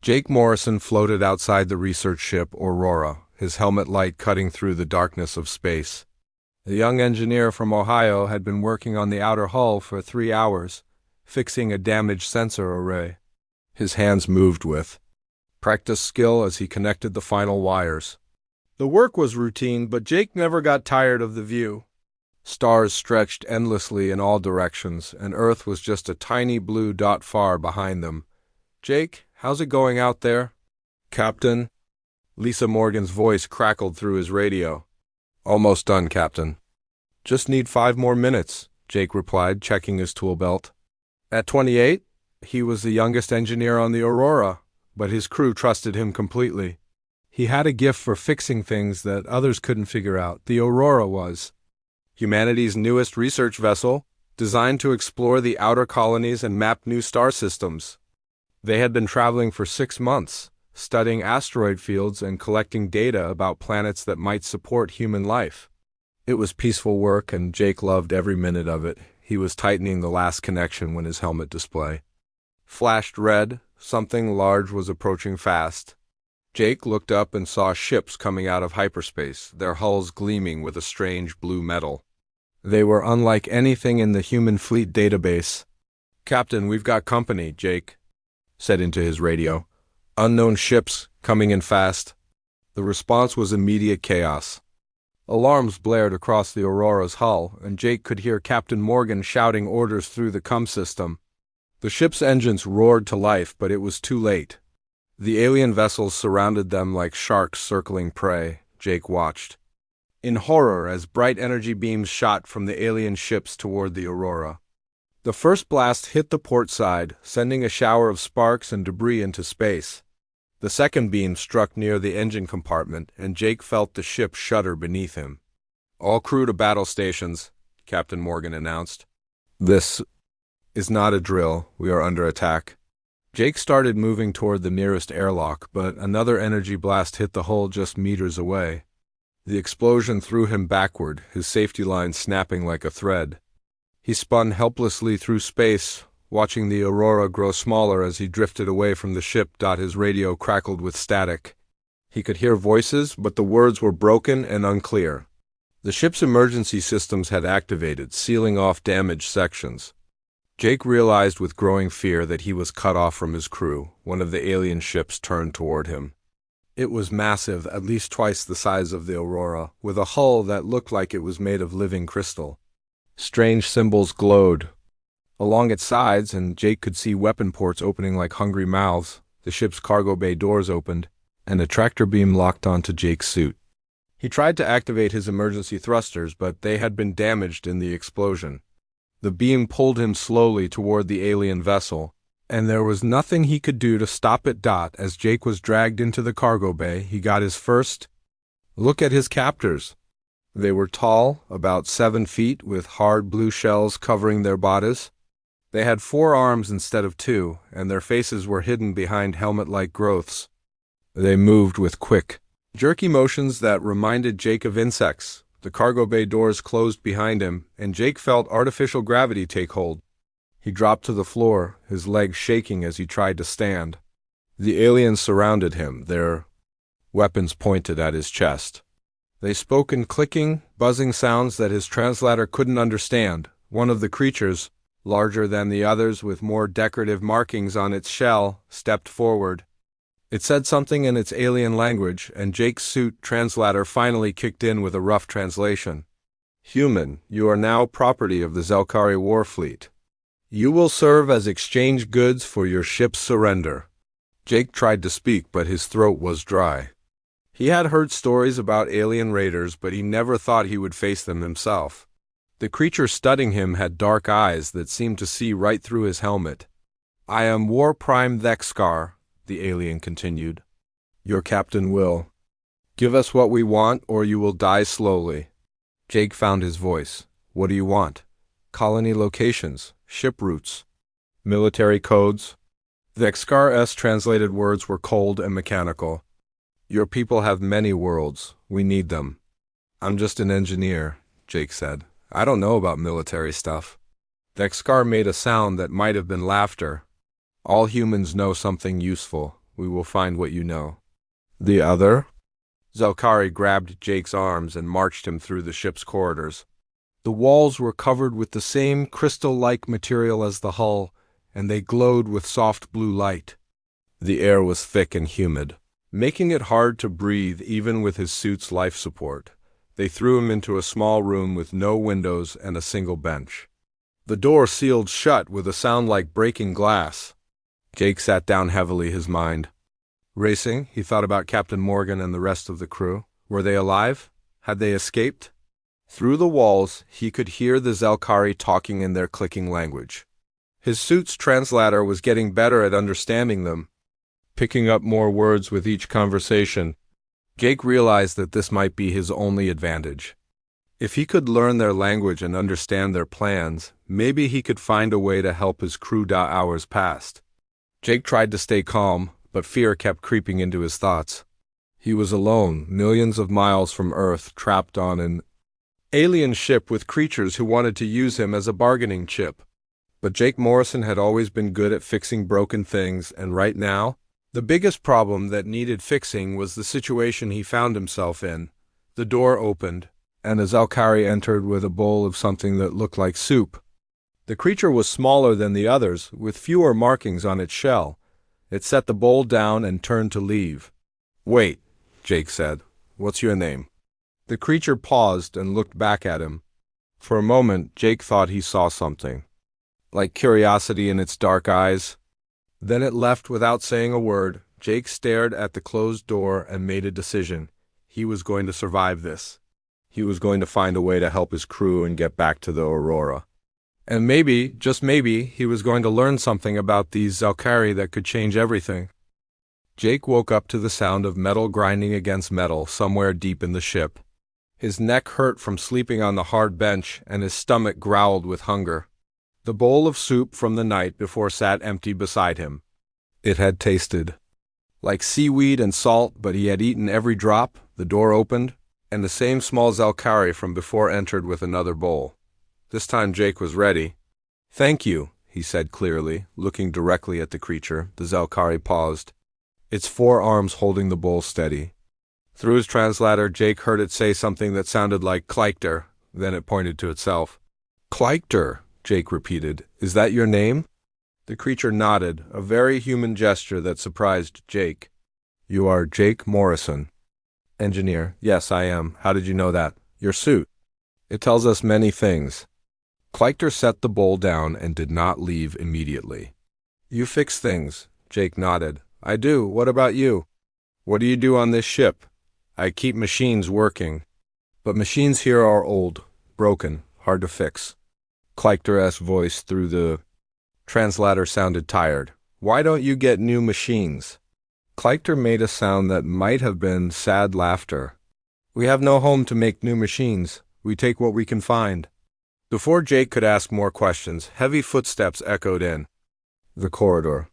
Jake Morrison floated outside the research ship Aurora, his helmet light cutting through the darkness of space. The young engineer from Ohio had been working on the outer hull for 3 hours, fixing a damaged sensor array. His hands moved with practiced skill as he connected the final wires. The work was routine, but Jake never got tired of the view. Stars stretched endlessly in all directions, and Earth was just a tiny blue dot far behind them. "Jake, how's it going out there?" "Captain?" Lisa Morgan's voice crackled through his radio. "Almost done, Captain." "Just need 5 more minutes," Jake replied, checking his tool belt. At 28, he was the youngest engineer on the Aurora, but his crew trusted him completely. He had a gift for fixing things that others couldn't figure out. The Aurora was humanity's newest research vessel, designed to explore the outer colonies and map new star systems. They had been traveling for 6 months, studying asteroid fields and collecting data about planets that might support human life. It was peaceful work, and Jake loved every minute of it. He was tightening the last connection when his helmet display flashed red. Something large was approaching fast. Jake looked up and saw ships coming out of hyperspace, their hulls gleaming with a strange blue metal. They were unlike anything in the human fleet database. "Captain, we've got company," Jake said into his radio. "Unknown ships coming in fast." The response was immediate chaos. Alarms blared across the Aurora's hull, and Jake could hear Captain Morgan shouting orders through the comm system. The ship's engines roared to life, but it was too late. The alien vessels surrounded them like sharks circling prey. Jake watched in horror as bright energy beams shot from the alien ships toward the Aurora. The first blast hit the port side, sending a shower of sparks and debris into space. The second beam struck near the engine compartment, and Jake felt the ship shudder beneath him. "All crew to battle stations," Captain Morgan announced. "This is not a drill. We are under attack." Jake started moving toward the nearest airlock, but another energy blast hit the hull just meters away. The explosion threw him backward, his safety line snapping like a thread. He spun helplessly through space, watching the Aurora grow smaller as he drifted away from the ship. His radio crackled with static. He could hear voices, but the words were broken and unclear. The ship's emergency systems had activated, sealing off damaged sections. Jake realized with growing fear that he was cut off from his crew. One of the alien ships turned toward him. It was massive, at least twice the size of the Aurora, with a hull that looked like it was made of living crystal. Strange symbols glowed along its sides, and Jake could see weapon ports opening like hungry mouths. The ship's cargo bay doors opened, and a tractor beam locked onto Jake's suit. He tried to activate his emergency thrusters, but they had been damaged in the explosion. The beam pulled him slowly toward the alien vessel, and there was nothing he could do to stop it. As Jake was dragged into the cargo bay, he got his first look at his captors. They were tall, about 7 feet, with hard blue shells covering their bodies. They had 4 arms instead of 2, and their faces were hidden behind helmet-like growths. They moved with quick, jerky motions that reminded Jake of insects. The cargo bay doors closed behind him, and Jake felt artificial gravity take hold. He dropped to the floor, his legs shaking as he tried to stand. The aliens surrounded him, their weapons pointed at his chest. They spoke in clicking, buzzing sounds that his translator couldn't understand. One of the creatures, larger than the others with more decorative markings on its shell, stepped forward. It said something in its alien language, and Jake's suit translator finally kicked in with a rough translation. "Human, you are now property of the Zelkari war fleet. You will serve as exchange goods for your ship's surrender." Jake tried to speak, but his throat was dry. He had heard stories about alien raiders, but he never thought he would face them himself. The creature studying him had dark eyes that seemed to see right through his helmet. "I am War Prime Thexkar," the alien continued. "Your captain will give us what we want, or you will die slowly." Jake found his voice. "What do you want?" "Colony locations, ship routes, military codes." Thexkar's translated words were cold and mechanical. "Your people have many worlds. We need them." "I'm just an engineer," Jake said. "I don't know about military stuff." Thexkar made a sound that might have been laughter. "All humans know something useful. We will find what you know. The other? Zelkari grabbed Jake's arms and marched him through the ship's corridors. The walls were covered with the same crystal-like material as the hull, and they glowed with soft blue light. The air was thick and humid, making it hard to breathe even with his suit's life support. They threw him into a small room with no windows and a single bench. The door sealed shut with a sound like breaking glass. Jake sat down heavily, his mind racing. He thought about Captain Morgan and the rest of the crew. Were they alive? Had they escaped? Through the walls, he could hear the Zelkari talking in their clicking language. His suit's translator was getting better at understanding them, picking up more words with each conversation. Jake realized that this might be his only advantage. If he could learn their language and understand their plans, maybe he could find a way to help his crew. Hours passed. Jake tried to stay calm, but fear kept creeping into his thoughts. He was alone, millions of miles from Earth, trapped on an alien ship with creatures who wanted to use him as a bargaining chip. But Jake Morrison had always been good at fixing broken things, and right now, the biggest problem that needed fixing was the situation he found himself in. The door opened, and a Zelkari entered with a bowl of something that looked like soup. The creature was smaller than the others, with fewer markings on its shell. It set the bowl down and turned to leave. "Wait," Jake said. "What's your name?" The creature paused and looked back at him. For a moment, Jake thought he saw something, like curiosity in its dark eyes. Then it left without saying a word. Jake stared at the closed door and made a decision. He was going to survive this. He was going to find a way to help his crew and get back to the Aurora. And maybe, just maybe, he was going to learn something about these Zelkari that could change everything. Jake woke up to the sound of metal grinding against metal somewhere deep in the ship. His neck hurt from sleeping on the hard bench, and his stomach growled with hunger. The bowl of soup from the night before sat empty beside him. It had tasted like seaweed and salt, but he had eaten every drop. The door opened, and the same small Zelkari from before entered with another bowl. This time Jake was ready. "Thank you," he said clearly, looking directly at the creature. The Zelkari paused, its four arms holding the bowl steady. Through his translator, Jake heard it say something that sounded like Clyctor. Then it pointed to itself. "Clyctor," Jake repeated. "Is that your name?" The creature nodded, a very human gesture that surprised Jake. "You are Jake Morrison." "Engineer." "Yes, I am. How did you know that?" "Your suit. It tells us many things." Clyctor set the bowl down and did not leave immediately. "You fix things." Jake nodded. "I do. What about you?" "What do you do on this ship?" "I keep machines working." "But machines here are old, broken, hard to fix." Clyctor's voice through the translator sounded tired. "Why don't you get new machines?" Clyctor made a sound that might have been sad laughter. "We have no home to make new machines. We take what we can find." Before Jake could ask more questions, heavy footsteps echoed in the corridor.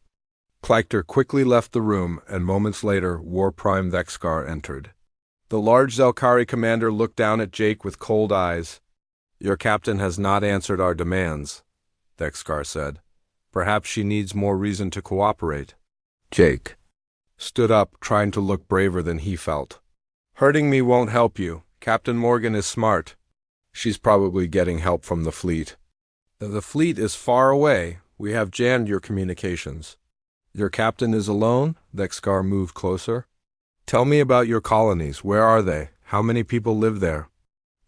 Clyctor quickly left the room, and moments later, War Prime Vexkar entered. The large Zelkari commander looked down at Jake with cold eyes. "Your captain has not answered our demands," Vexkar said. "Perhaps she needs more reason to cooperate." Jake stood up, trying to look braver than he felt. "Hurting me won't help you. Captain Morgan is smart. She's probably getting help from the fleet." "The fleet is far away. We have jammed your communications." "Your captain is alone?" Vexkar moved closer. "Tell me about your colonies. Where are they? How many people live there?"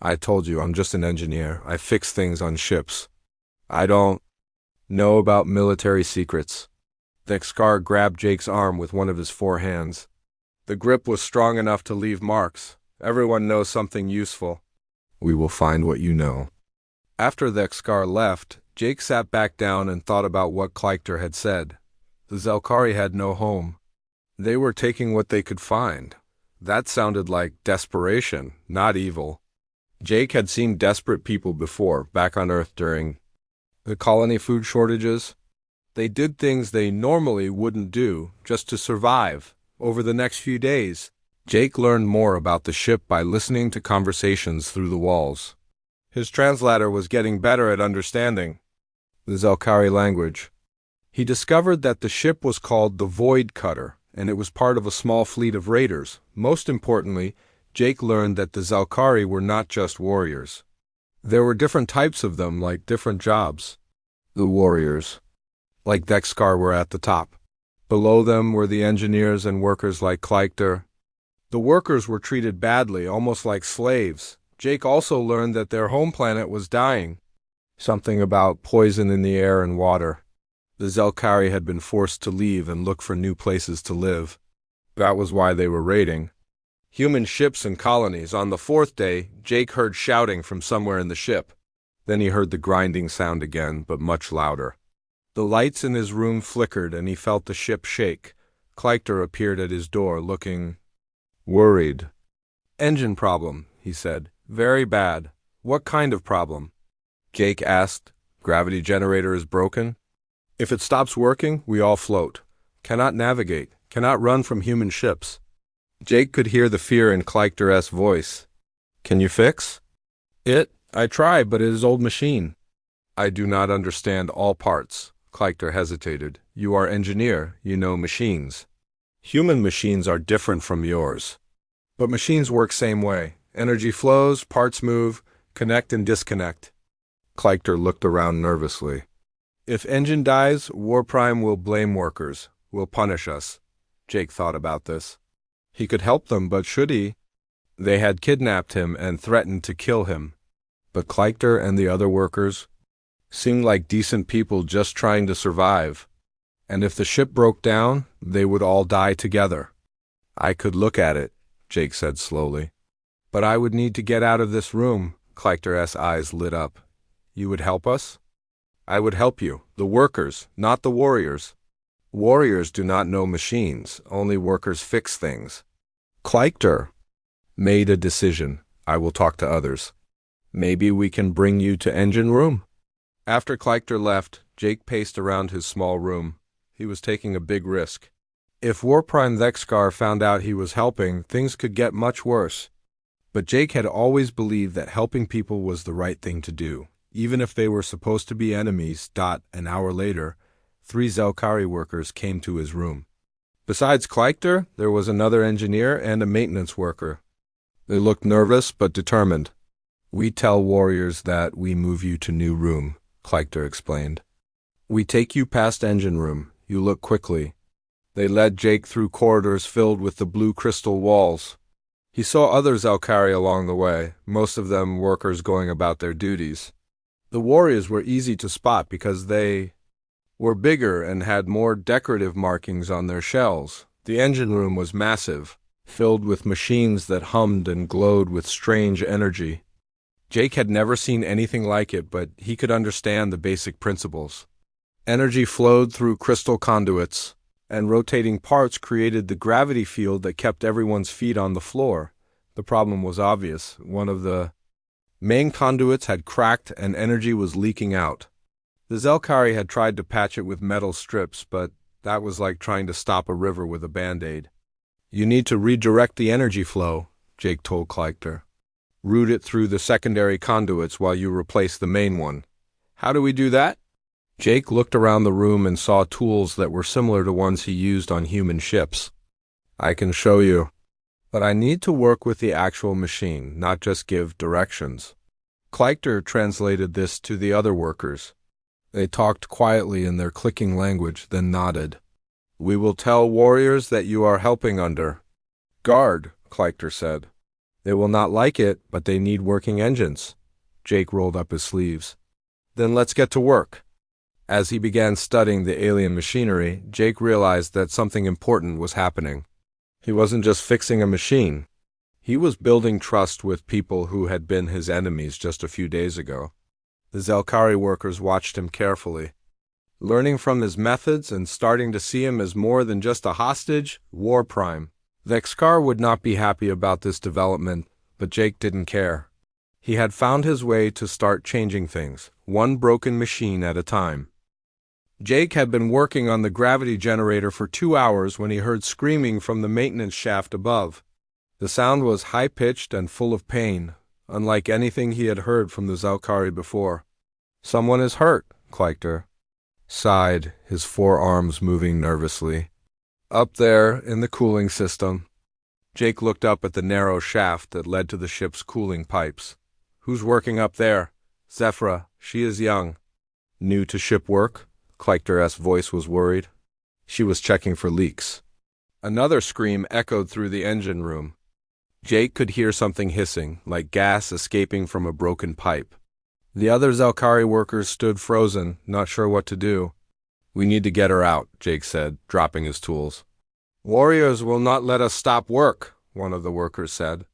"I told you, I'm just an engineer. I fix things on ships. I don't know about military secrets." Vexkar grabbed Jake's arm with one of his four hands. The grip was strong enough to leave marks. "Everyone knows something useful." "We will find what you know." After Vexkar left, Jake sat back down and thought about what Clyctor had said. The Zelkari had no home. They were taking what they could find. That sounded like desperation, not evil. Jake had seen desperate people before, back on Earth during the colony food shortages. They did things they normally wouldn't do just to survive. Over the next few days, Jake learned more about the ship by listening to conversations through the walls. His translator was getting better at understanding the Zelkari language. He discovered that the ship was called the Void Cutter, and it was part of a small fleet of raiders. Most importantly, Jake learned that the Zelkari were not just warriors. There were different types of them, like different jobs. The warriors, like Dexkar, were at the top. Below them were the engineers and workers like Kleichter. The workers were treated badly, almost like slaves. Jake also learned that their home planet was dying. Something about poison in the air and water. The Zelkari had been forced to leave and look for new places to live. That was why they were raiding human ships and colonies. On the fourth day, Jake heard shouting from somewhere in the ship. Then he heard the grinding sound again, but much louder. The lights in his room flickered and he felt the ship shake. Kleichter appeared at his door, looking worried. "Engine problem," he said. "Very bad." "What kind of problem?" Jake asked. "Gravity generator is broken. If it stops working, we all float. Cannot navigate, cannot run from human ships." Jake could hear the fear in Kleichter's voice. "Can you fix it?" "I try, but it is old machine." "I do not understand all parts." Kleichter hesitated. "You are engineer, you know machines. Human machines are different from yours. But machines work same way. Energy flows, parts move, connect and disconnect." Kleichter looked around nervously. "If engine dies, War Prime will blame workers, will punish us." Jake thought about this. He could help them, but should he? They had kidnapped him and threatened to kill him. But Kleichter and the other workers seemed like decent people just trying to survive. And if the ship broke down, they would all die together. "I could look at it," Jake said slowly. "But I would need to get out of this room." Kleichter's eyes lit up. "You would help us?" "I would help you. The workers, not the warriors. Warriors do not know machines. Only workers fix things." Kleichter made a decision. "I will talk to others. Maybe we can bring you to engine room." After Kleichter left, Jake paced around his small room. He was taking a big risk. If War Prime Thexkar found out he was helping, things could get much worse. But Jake had always believed that helping people was the right thing to do, even if they were supposed to be enemies. An hour later, 3 Zelkari workers came to his room. Besides Kleichter, there was another engineer and a maintenance worker. They looked nervous but determined. "We tell warriors that we move you to new room," Kleichter explained. "We take you past engine room. You look quickly." They led Jake through corridors filled with the blue crystal walls. He saw other Zelkari along the way, most of them workers going about their duties. The warriors were easy to spot because they were bigger and had more decorative markings on their shells. The engine room was massive, filled with machines that hummed and glowed with strange energy. Jake had never seen anything like it, but he could understand the basic principles. Energy flowed through crystal conduits, and rotating parts created the gravity field that kept everyone's feet on the floor. The problem was obvious. One of the main conduits had cracked and energy was leaking out. The Zelkari had tried to patch it with metal strips, but that was like trying to stop a river with a band-aid. "You need to redirect the energy flow," Jake told Kleichter. "Route it through the secondary conduits while you replace the main one." "How do we do that?" Jake looked around the room and saw tools that were similar to ones he used on human ships. "I can show you. But I need to work with the actual machine, not just give directions." Kleichter translated this to the other workers. They talked quietly in their clicking language, then nodded. "We will tell warriors that you are helping under guard," Kleichter said. "They will not like it, but they need working engines." Jake rolled up his sleeves. "Then let's get to work." As he began studying the alien machinery, Jake realized that something important was happening. He wasn't just fixing a machine. He was building trust with people who had been his enemies just a few days ago. The Zelkari workers watched him carefully, learning from his methods and starting to see him as more than just a hostage. War Prime Thexkar would not be happy about this development, but Jake didn't care. He had found his way to start changing things, one broken machine at a time. Jake had been working on the gravity generator for 2 hours when he heard screaming from the maintenance shaft above. The sound was high-pitched and full of pain, unlike anything he had heard from the Zelkari before. "Someone is hurt," Kleichter sighed, his forearms moving nervously. Up there, in the cooling system. Jake looked up at the narrow shaft that led to the ship's cooling pipes. Who's working up there? Zephyra. She is young. New to ship work? Clyctor's voice was worried. She was checking for leaks. Another scream echoed through the engine room. Jake could hear something hissing, like gas escaping from a broken pipe. The other Zelkari workers stood frozen, not sure what to do. We need to get her out, Jake said, dropping his tools. Warriors will not let us stop work, one of the workers said.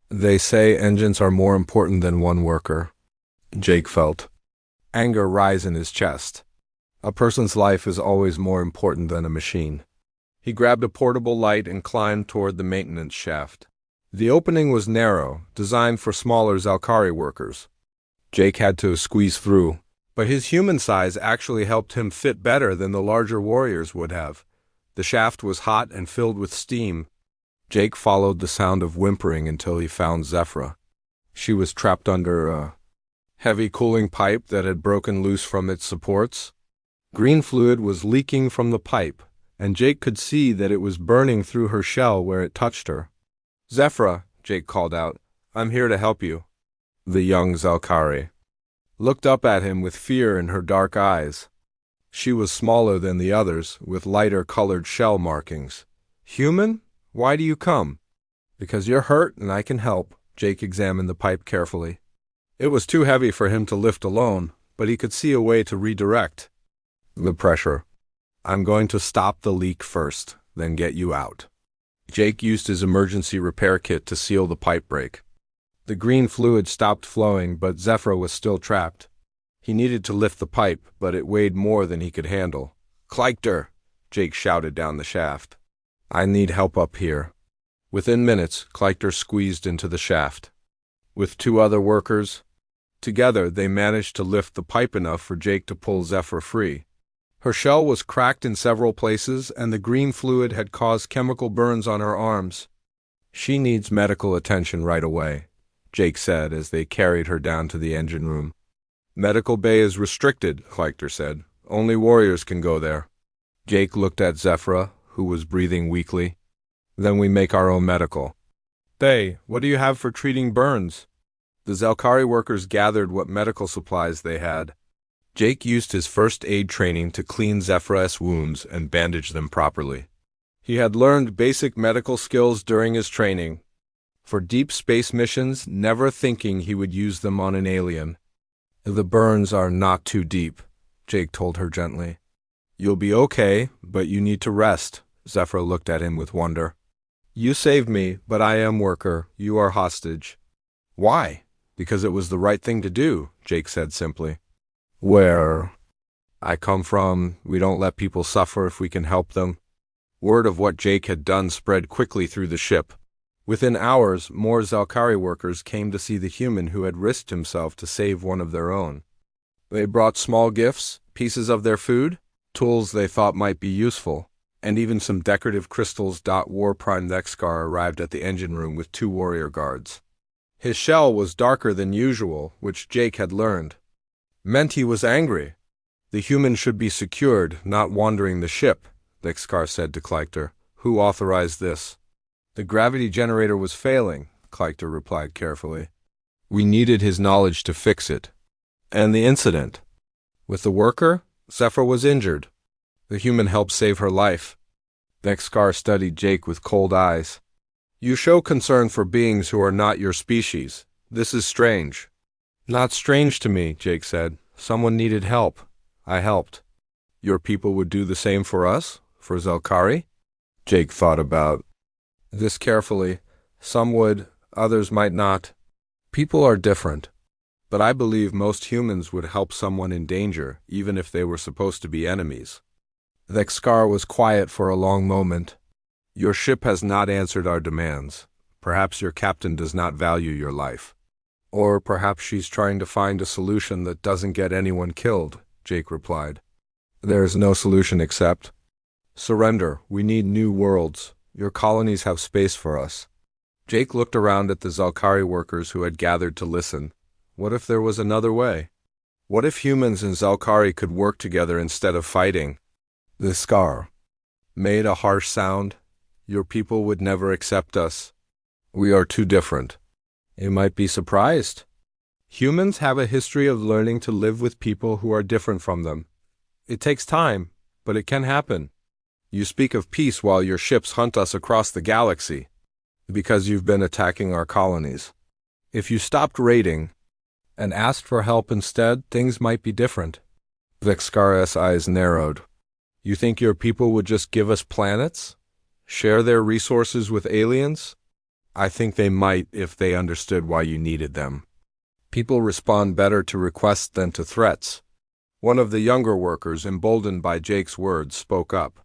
They say engines are more important than one worker. Jake felt anger rise in his chest. A person's life is always more important than a machine. He grabbed a portable light and climbed toward the maintenance shaft. The opening was narrow, designed for smaller Zelkari workers. Jake had to squeeze through, but his human size actually helped him fit better than the larger warriors would have. The shaft was hot and filled with steam. Jake followed the sound of whimpering until he found Zephyra. She was trapped under a heavy cooling pipe that had broken loose from its supports. Green fluid was leaking from the pipe, and Jake could see that it was burning through her shell where it touched her. Zephyra, Jake called out, I'm here to help you. The young Zelkari looked up at him with fear in her dark eyes. She was smaller than the others, with lighter colored shell markings. Human? Why do you come? Because you're hurt and I can help. Jake examined the pipe carefully. It was too heavy for him to lift alone, but he could see a way to redirect the pressure. I'm going to stop the leak first, then get you out. Jake used his emergency repair kit to seal the pipe break. The green fluid stopped flowing, but Zephyra was still trapped. He needed to lift the pipe, but it weighed more than he could handle. Clyctor! Jake shouted down the shaft. I need help up here. Within minutes, Clyctor squeezed into the shaft. With two other workers, together they managed to lift the pipe enough for Jake to pull Zephyra free. Her shell was cracked in several places, and the green fluid had caused chemical burns on her arms. She needs medical attention right away, Jake said as they carried her down to the engine room. Medical bay is restricted, Clyctor said. Only warriors can go there. Jake looked at Zephyra, who was breathing weakly. Then we make our own medical. They, what do you have for treating burns? The Zelkari workers gathered what medical supplies they had. Jake used his first aid training to clean Zephyra's wounds and bandage them properly. He had learned basic medical skills during his training. For deep space missions, never thinking he would use them on an alien. The burns are not too deep, Jake told her gently. You'll be okay, but you need to rest. Zephyra looked at him with wonder. You saved me, but I am worker. You are hostage. Why? Because it was the right thing to do, Jake said simply. Where I come from, we don't let people suffer if we can help them. Word of what Jake had done spread quickly through the ship. Within hours, more Zelkari workers came to see the human who had risked himself to save one of their own. They brought small gifts, pieces of their food, tools they thought might be useful, and even some decorative crystals. War Prime Nexcar arrived at the engine room with two warrior guards. His shell was darker than usual, which Jake had learned. Meant he was angry. The human should be secured, not wandering the ship, Nexcar said to Clyctor. Who authorized this? The gravity generator was failing, Clyctor replied carefully. We needed his knowledge to fix it. And the incident? With the worker, Zephyra was injured. The human helped save her life. Nexcar studied Jake with cold eyes. You show concern for beings who are not your species. This is strange. Not strange to me, Jake said. Someone needed help. I helped. Your people would do the same for us? For Zelkari? Jake thought about this carefully. Some would, others might not. People are different. But I believe most humans would help someone in danger, even if they were supposed to be enemies. Nexcar was quiet for a long moment. Your ship has not answered our demands. Perhaps your captain does not value your life. Or perhaps she's trying to find a solution that doesn't get anyone killed, Jake replied. There is no solution except surrender. We need new worlds. Your colonies have space for us. Jake looked around at the Zelkari workers who had gathered to listen. What if there was another way? What if humans and Zelkari could work together instead of fighting? The scar. made a harsh sound. Your people would never accept us. We are too different. You might be surprised. Humans have a history of learning to live with people who are different from them. It takes time, but it can happen. You speak of peace while your ships hunt us across the galaxy, because you've been attacking our colonies. If you stopped raiding and asked for help instead, things might be different. Vexkara's eyes narrowed. You think your people would just give us planets? Share their resources with aliens? I think they might if they understood why you needed them. People respond better to requests than to threats. One of the younger workers, emboldened by Jake's words, spoke up.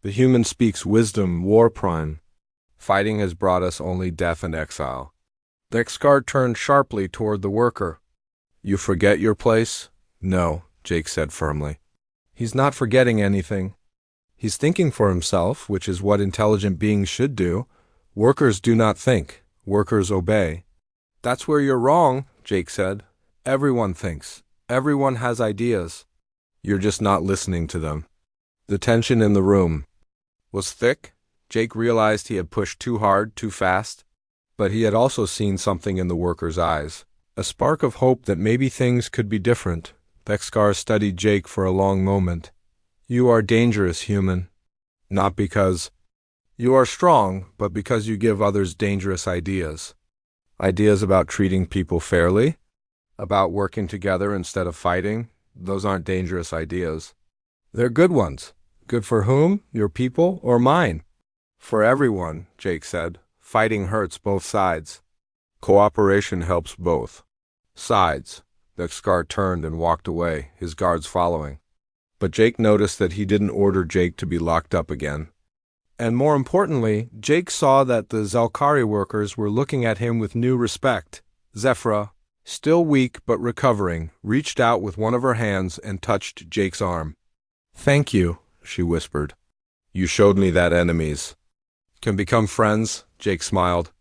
The human speaks wisdom, War Prime. Fighting has brought us only death and exile. Vexkar turned sharply toward the worker. You forget your place? No, Jake said firmly. He's not forgetting anything. He's thinking for himself, which is what intelligent beings should do. Workers do not think. Workers obey. That's where you're wrong, Jake said. Everyone thinks. Everyone has ideas. You're just not listening to them. The tension in the room was thick. Jake realized he had pushed too hard, too fast. But he had also seen something in the worker's eyes. A spark of hope that maybe things could be different. Vexkar studied Jake for a long moment. You are dangerous, human. Not because you are strong, but because you give others dangerous ideas. Ideas about treating people fairly, about working together instead of fighting. Those aren't dangerous ideas. They're good ones. Good for whom? Your people or mine? For everyone, Jake said. Fighting hurts both sides. Cooperation helps both sides. Vexkar turned and walked away, his guards following. But Jake noticed that he didn't order Jake to be locked up again. And more importantly, Jake saw that the Zelkari workers were looking at him with new respect. Zephyra, still weak but recovering, reached out with one of her hands and touched Jake's arm. Thank you, she whispered. You showed me that enemies can become friends, Jake smiled.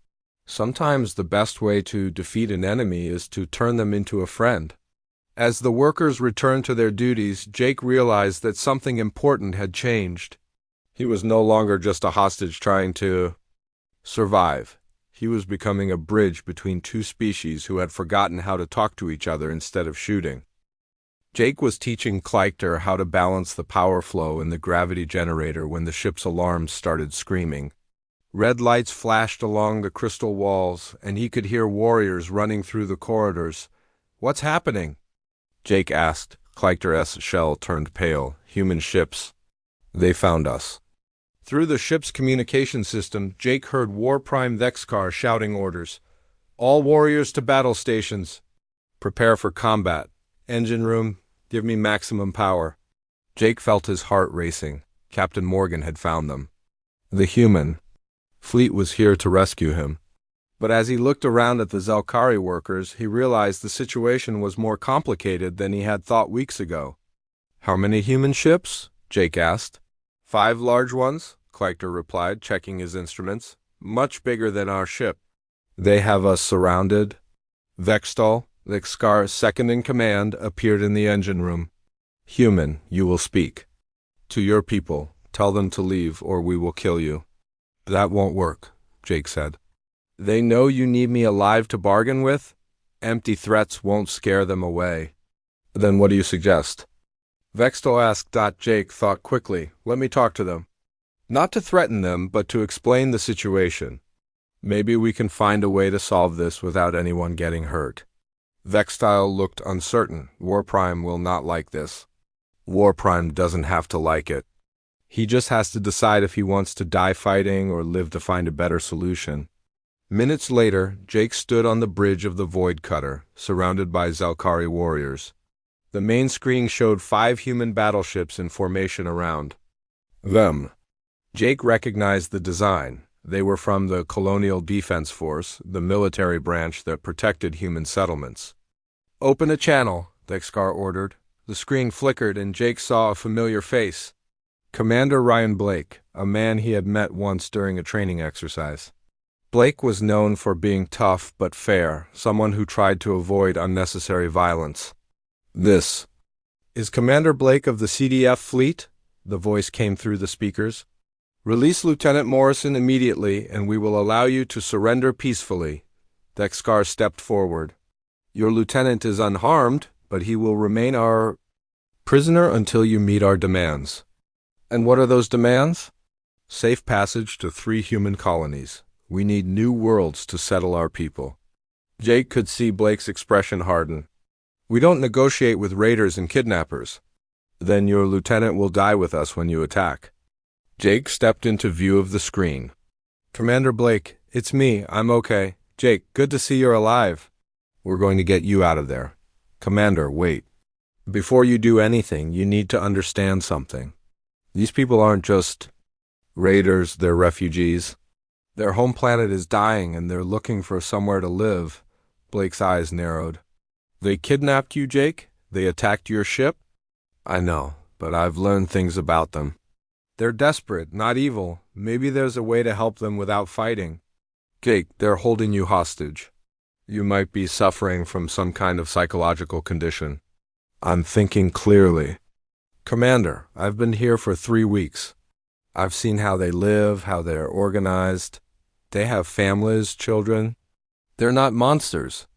Sometimes the best way to defeat an enemy is to turn them into a friend. As the workers returned to their duties, Jake realized that something important had changed. He was no longer just a hostage trying to survive. He was becoming a bridge between two species who had forgotten how to talk to each other instead of shooting. Jake was teaching Clyctor how to balance the power flow in the gravity generator when the ship's alarms started screaming. Red lights flashed along the crystal walls, and he could hear warriors running through the corridors. What's happening? Jake asked. Clyctor's shell turned pale. Human ships. They found us. Through the ship's communication system, Jake heard War Prime Vexkar shouting orders. All warriors to battle stations. Prepare for combat. Engine room, give me maximum power. Jake felt his heart racing. Captain Morgan had found them. The human fleet was here to rescue him. But as he looked around at the Zelkari workers, he realized the situation was more complicated than he had thought weeks ago. How many human ships? Jake asked. 5 large ones, Clyctor replied, checking his instruments. Much bigger than our ship. They have us surrounded. Vextal, Vexkar's second-in-command, appeared in the engine room. Human, you will speak. To your people, tell them to leave or we will kill you. That won't work, Jake said. They know you need me alive to bargain with? Empty threats won't scare them away. Then what do you suggest? Vextal asked. Jake thought quickly. Let me talk to them. Not to threaten them, but to explain the situation. Maybe we can find a way to solve this without anyone getting hurt. Vextal looked uncertain. War Prime will not like this. War Prime doesn't have to like it. He just has to decide if he wants to die fighting or live to find a better solution. Minutes later, Jake stood on the bridge of the Void Cutter, surrounded by Zelkari warriors. The main screen showed 5 human battleships in formation around them. Jake recognized the design. They were from the Colonial Defense Force, the military branch that protected human settlements. Open a channel, Vexkar ordered. The screen flickered and Jake saw a familiar face. Commander Ryan Blake, a man he had met once during a training exercise. Blake was known for being tough but fair, someone who tried to avoid unnecessary violence. This is Commander Blake of the CDF fleet? The voice came through the speakers. Release Lieutenant Morrison immediately, and we will allow you to surrender peacefully. Dexkar stepped forward. Your lieutenant is unharmed, but he will remain our prisoner until you meet our demands. And what are those demands? Safe passage to 3 human colonies. We need new worlds to settle our people. Jake could see Blake's expression harden. We don't negotiate with raiders and kidnappers. Then your lieutenant will die with us when you attack. Jake stepped into view of the screen. Commander Blake, it's me. I'm okay. Jake, good to see you're alive. We're going to get you out of there. Commander, wait. Before you do anything, you need to understand something. These people aren't just raiders, they're refugees. Their home planet is dying and they're looking for somewhere to live. Blake's eyes narrowed. They kidnapped you, Jake? They attacked your ship? I know, but I've learned things about them. They're desperate, not evil. Maybe there's a way to help them without fighting. Jake, they're holding you hostage. You might be suffering from some kind of psychological condition. I'm thinking clearly. Commander, I've been here for 3 weeks. I've seen how they live, how they're organized. They have families, children. They're not monsters.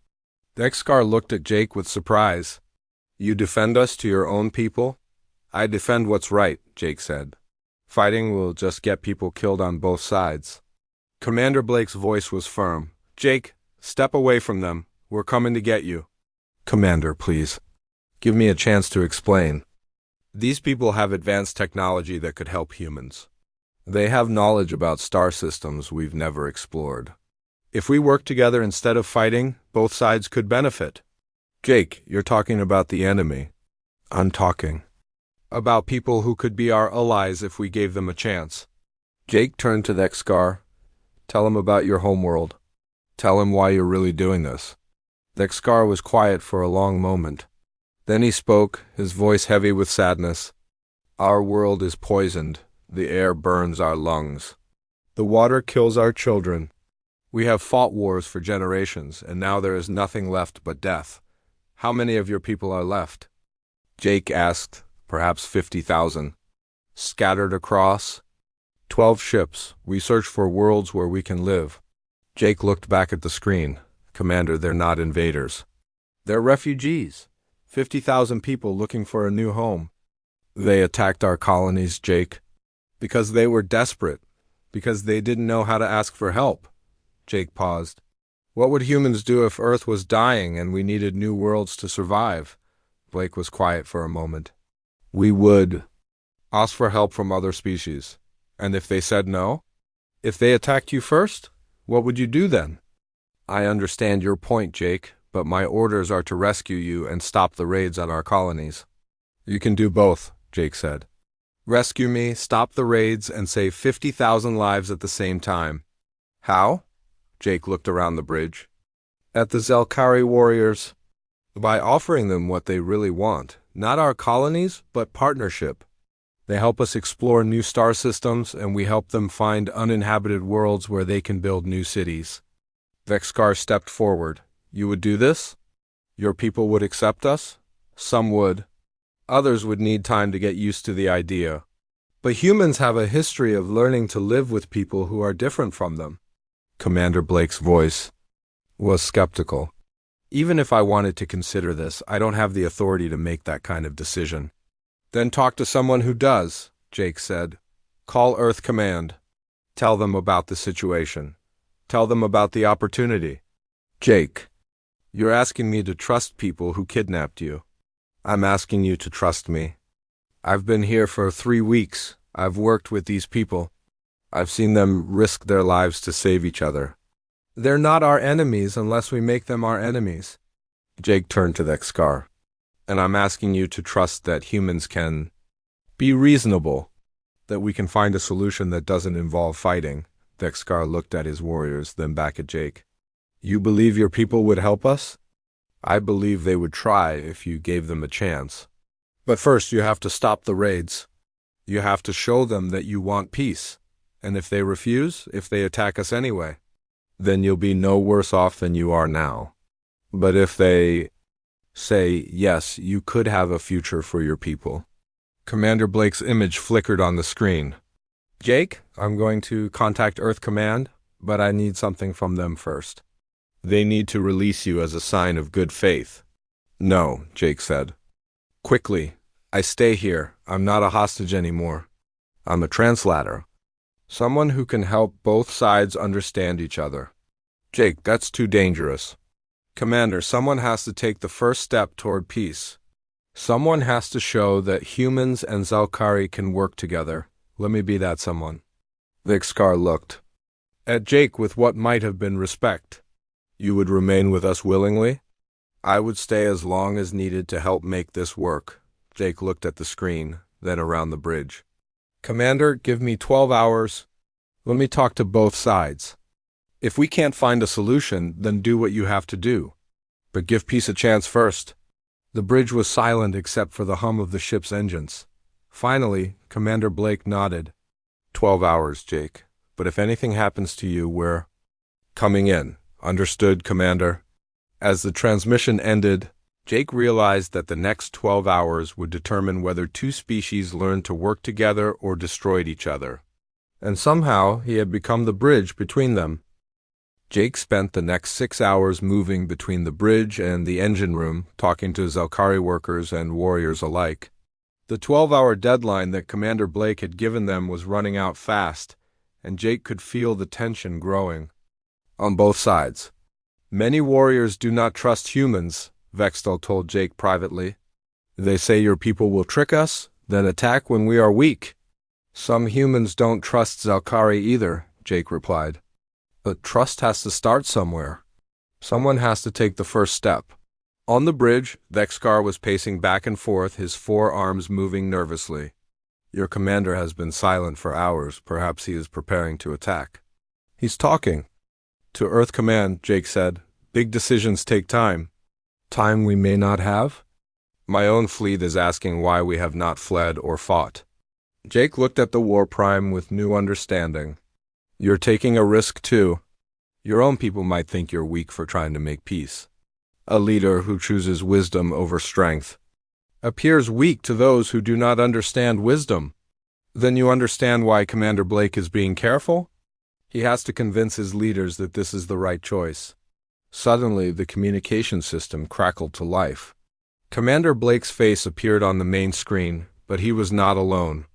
Dexkar looked at Jake with surprise. You defend us to your own people? I defend what's right, Jake said. Fighting will just get people killed on both sides. Commander Blake's voice was firm. Jake, step away from them. We're coming to get you. Commander, please. Give me a chance to explain. These people have advanced technology that could help humans. They have knowledge about star systems we've never explored. If we work together instead of fighting, both sides could benefit. Jake, you're talking about the enemy. I'm talking about people who could be our allies if we gave them a chance. Jake turned to Dexkar. Tell him about your homeworld. Tell him why you're really doing this. Dexkar was quiet for a long moment. Then he spoke, his voice heavy with sadness. Our world is poisoned. The air burns our lungs. The water kills our children. We have fought wars for generations, and now there is nothing left but death. How many of your people are left? Jake asked. Perhaps 50,000. Scattered across 12 ships. We search for worlds where we can live. Jake looked back at the screen. Commander, they're not invaders. They're refugees. 50,000 people looking for a new home. They attacked our colonies, Jake. Because they were desperate. Because they didn't know how to ask for help. Jake paused. What would humans do if Earth was dying and we needed new worlds to survive? Blake was quiet for a moment. We would ask for help from other species. And if they said no? If they attacked you first? What would you do then? I understand your point, Jake, but my orders are to rescue you and stop the raids on our colonies. You can do both, Jake said. Rescue me, stop the raids, and save 50,000 lives at the same time. How? Jake looked around the bridge. At the Zelkari warriors. By offering them what they really want. Not our colonies, but partnership. They help us explore new star systems, and we help them find uninhabited worlds where they can build new cities. Dexkar stepped forward. You would do this? Your people would accept us? Some would. Others would need time to get used to the idea. But humans have a history of learning to live with people who are different from them. Commander Blake's voice was skeptical. Even if I wanted to consider this, I don't have the authority to make that kind of decision. Then talk to someone who does, Jake said. Call Earth Command. Tell them about the situation. Tell them about the opportunity. Jake, you're asking me to trust people who kidnapped you. I'm asking you to trust me. I've been here for 3 weeks. I've worked with these people. I've seen them risk their lives to save each other. They're not our enemies unless we make them our enemies. Jake turned to Dexkar. And I'm asking you to trust that humans can be reasonable, that we can find a solution that doesn't involve fighting. Dexkar looked at his warriors, then back at Jake. You believe your people would help us? I believe they would try if you gave them a chance. But first you have to stop the raids. You have to show them that you want peace. And if they refuse, if they attack us anyway, then you'll be no worse off than you are now. But if they say, yes, you could have a future for your people. Commander Blake's image flickered on the screen. Jake, I'm going to contact Earth Command, but I need something from them first. They need to release you as a sign of good faith. No, Jake said. Quickly, I stay here. I'm not a hostage anymore. I'm a translator. Someone who can help both sides understand each other. Jake, that's too dangerous. Commander, someone has to take the first step toward peace. Someone has to show that humans and Zalkari can work together. Let me be that someone. Vexkar looked at Jake with what might have been respect. You would remain with us willingly? I would stay as long as needed to help make this work. Jake looked at the screen, then around the bridge. Commander, give me 12 hours. Let me talk to both sides. If we can't find a solution, then do what you have to do. But give peace a chance first. The bridge was silent except for the hum of the ship's engines. Finally, Commander Blake nodded. 12 hours, Jake. But if anything happens to you, we're coming in. Understood, Commander? As the transmission ended, Jake realized that the next 12 hours would determine whether two species learned to work together or destroyed each other. And somehow, he had become the bridge between them. Jake spent the next 6 hours moving between the bridge and the engine room, talking to Zalkari workers and warriors alike. The 12-hour deadline that Commander Blake had given them was running out fast, and Jake could feel the tension growing. On both sides. Many warriors do not trust humans, Vextel told Jake privately. They say your people will trick us, then attack when we are weak. Some humans don't trust Zalkari either, Jake replied. But trust has to start somewhere. Someone has to take the first step. On the bridge, Vexkar was pacing back and forth, his forearms moving nervously. Your commander has been silent for hours. Perhaps he is preparing to attack. He's talking. To Earth Command, Jake said. Big decisions take time. Time we may not have? My own fleet is asking why we have not fled or fought. Jake looked at the War Prime with new understanding. You're taking a risk too. Your own people might think you're weak for trying to make peace. A leader who chooses wisdom over strength appears weak to those who do not understand wisdom. Then you understand why Commander Blake is being careful? He has to convince his leaders that this is the right choice. Suddenly, the communication system crackled to life. Commander Blake's face appeared on the main screen, but he was not alone.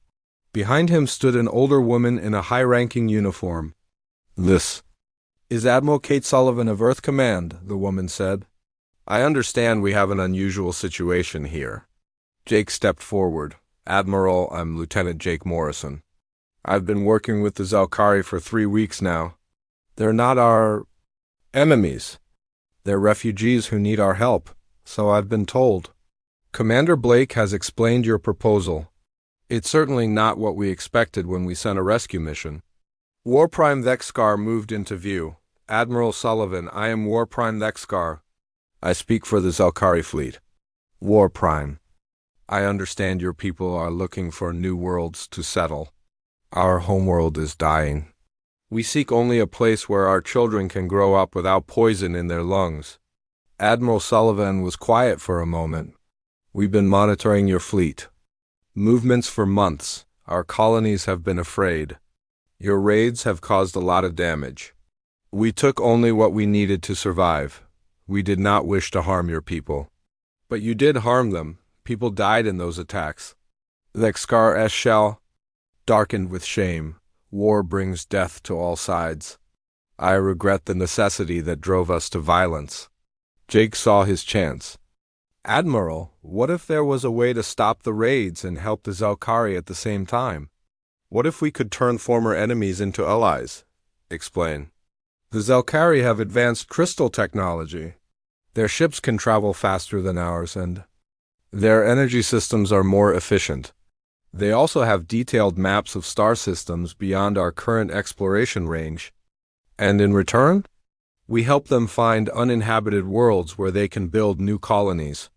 Behind him stood an older woman in a high-ranking uniform. This is Admiral Kate Sullivan of Earth Command, the woman said. I understand we have an unusual situation here. Jake stepped forward. Admiral, I'm Lieutenant Jake Morrison. I've been working with the Zalkari for 3 weeks now. They're not our enemies. They're refugees who need our help, so I've been told. Commander Blake has explained your proposal. It's certainly not what we expected when we sent a rescue mission. War Prime Vexkar moved into view. Admiral Sullivan, I am War Prime Vexkar. I speak for the Zalkari fleet. War Prime. I understand your people are looking for new worlds to settle. Our homeworld is dying. We seek only a place where our children can grow up without poison in their lungs. Admiral Sullivan was quiet for a moment. We've been monitoring your fleet. Movements for months. Our colonies have been afraid. Your raids have caused a lot of damage. We took only what we needed to survive. We did not wish to harm your people. But you did harm them. People died in those attacks. Vexkar shell darkened with shame. War brings death to all sides. I regret the necessity that drove us to violence. Jake saw his chance. Admiral, what if there was a way to stop the raids and help the Zalkari at the same time? What if we could turn former enemies into allies? Explain. The Zalkari have advanced crystal technology. Their ships can travel faster than ours, and their energy systems are more efficient. They also have detailed maps of star systems beyond our current exploration range. And in return, we help them find uninhabited worlds where they can build new colonies.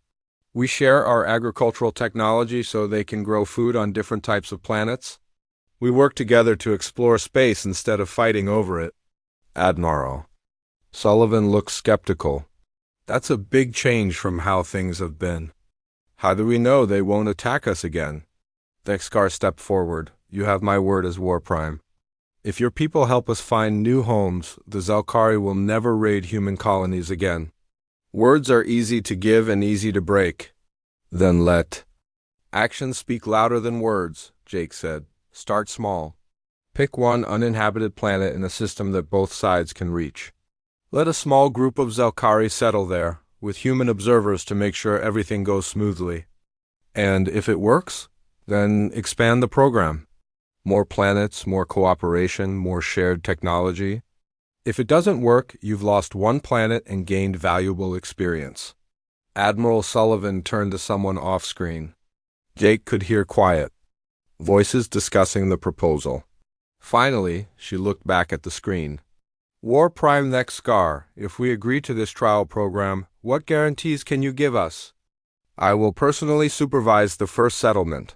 We share our agricultural technology so they can grow food on different types of planets. We work together to explore space instead of fighting over it. Admiral. Sullivan looked skeptical. That's a big change from how things have been. How do we know they won't attack us again? Vexkar stepped forward. You have my word as War Prime. If your people help us find new homes, the Zelkari will never raid human colonies again. Words are easy to give and easy to break. Then let actions speak louder than words, Jake said. Start small. Pick one uninhabited planet in a system that both sides can reach. Let a small group of Zelkari settle there, with human observers to make sure everything goes smoothly. And if it works, then expand the program. More planets, more cooperation, more shared technology. If it doesn't work, you've lost one planet and gained valuable experience. Admiral Sullivan turned to someone off-screen. Jake could hear quiet voices discussing the proposal. Finally, she looked back at the screen. War Prime Next Scar, if we agree to this trial program, what guarantees can you give us? I will personally supervise the first settlement.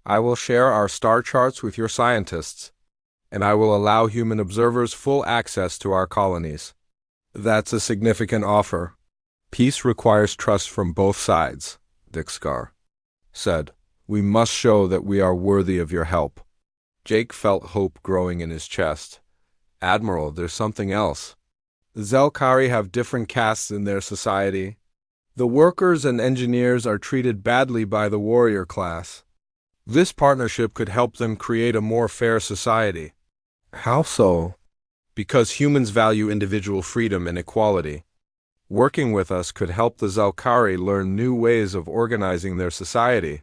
I will share our star charts with your scientists, and I will allow human observers full access to our colonies. That's a significant offer. Peace requires trust from both sides, Dick Scar said. We must show that we are worthy of your help. Jake felt hope growing in his chest. Admiral, there's something else. The Zelkari have different castes in their society. The workers and engineers are treated badly by the warrior class. This partnership could help them create a more fair society. How so? Because humans value individual freedom and equality. Working with us could help the Zelkari learn new ways of organizing their society.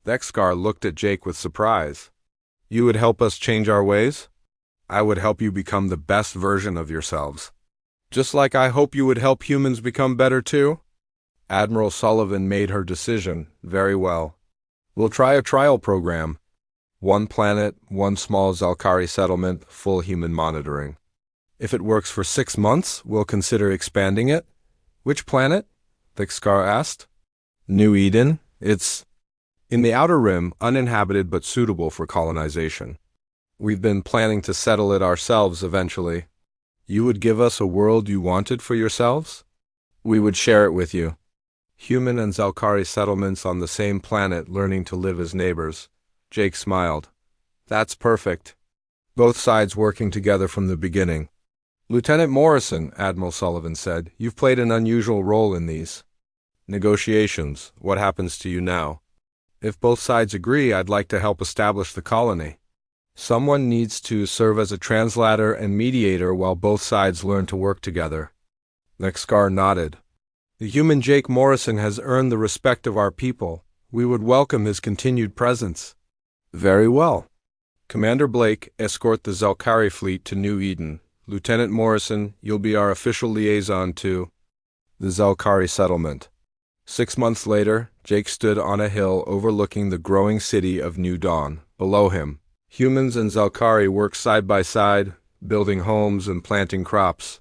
Dexkar looked at Jake with surprise. You would help us change our ways? I would help you become the best version of yourselves. Just like I hope you would help humans become better too? Admiral Sullivan made her decision. Very well. We'll try a trial program. One planet, one small Zelkari settlement, full human monitoring. If it works for 6 months, we'll consider expanding it. Which planet? Dexkar asked. New Eden. It's in the Outer Rim, uninhabited but suitable for colonization. We've been planning to settle it ourselves eventually. You would give us a world you wanted for yourselves? We would share it with you. Human and Zelkari settlements on the same planet learning to live as neighbors. Jake smiled. That's perfect. Both sides working together from the beginning. Lieutenant Morrison, Admiral Sullivan said, you've played an unusual role in these negotiations. What happens to you now? If both sides agree, I'd like to help establish the colony. Someone needs to serve as a translator and mediator while both sides learn to work together. Nexkar nodded. The human Jake Morrison has earned the respect of our people. We would welcome his continued presence. Very well. Commander Blake, escort the Zelkari fleet to New Eden. Lieutenant Morrison, you'll be our official liaison to the Zelkari settlement. 6 months later, Jake stood on a hill overlooking the growing city of New Dawn. Below him, humans and Zelkari worked side by side, building homes and planting crops.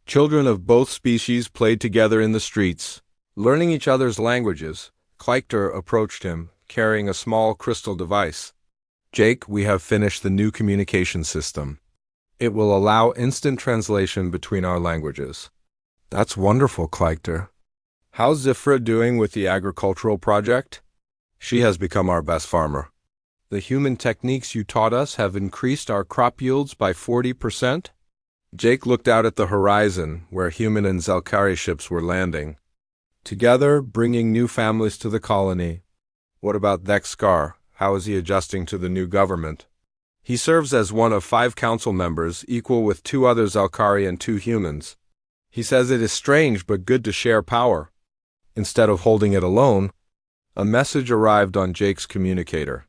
Children of both species played together in the streets, learning each other's languages. Kleikter approached him, carrying a small crystal device. Jake, we have finished the new communication system. It will allow instant translation between our languages. That's wonderful, Kleikter. How's Zifra doing with the agricultural project? She has become our best farmer. The human techniques you taught us have increased our crop yields by 40%. Jake looked out at the horizon, where human and Zelkari ships were landing. Together, bringing new families to the colony. What about Dexkar? How is he adjusting to the new government? He serves as one of 5 council members, equal with 2 other Zelkari and 2 humans. He says it is strange but good to share power. Instead of holding it alone, a message arrived on Jake's communicator.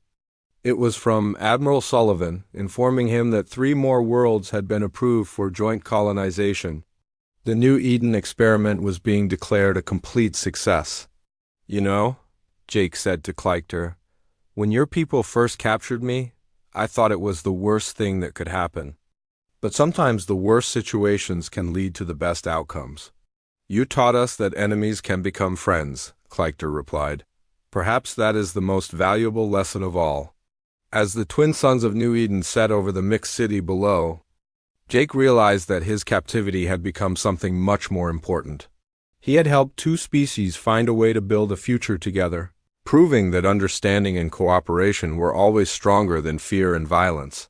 It was from Admiral Sullivan, informing him that 3 more worlds had been approved for joint colonization. The New Eden experiment was being declared a complete success. You know, Jake said to Kleikter, when your people first captured me, I thought it was the worst thing that could happen. But sometimes the worst situations can lead to the best outcomes. You taught us that enemies can become friends, Kleikter replied. Perhaps that is the most valuable lesson of all. As the twin sons of New Eden set over the mixed city below, Jake realized that his captivity had become something much more important. He had helped 2 species find a way to build a future together, proving that understanding and cooperation were always stronger than fear and violence.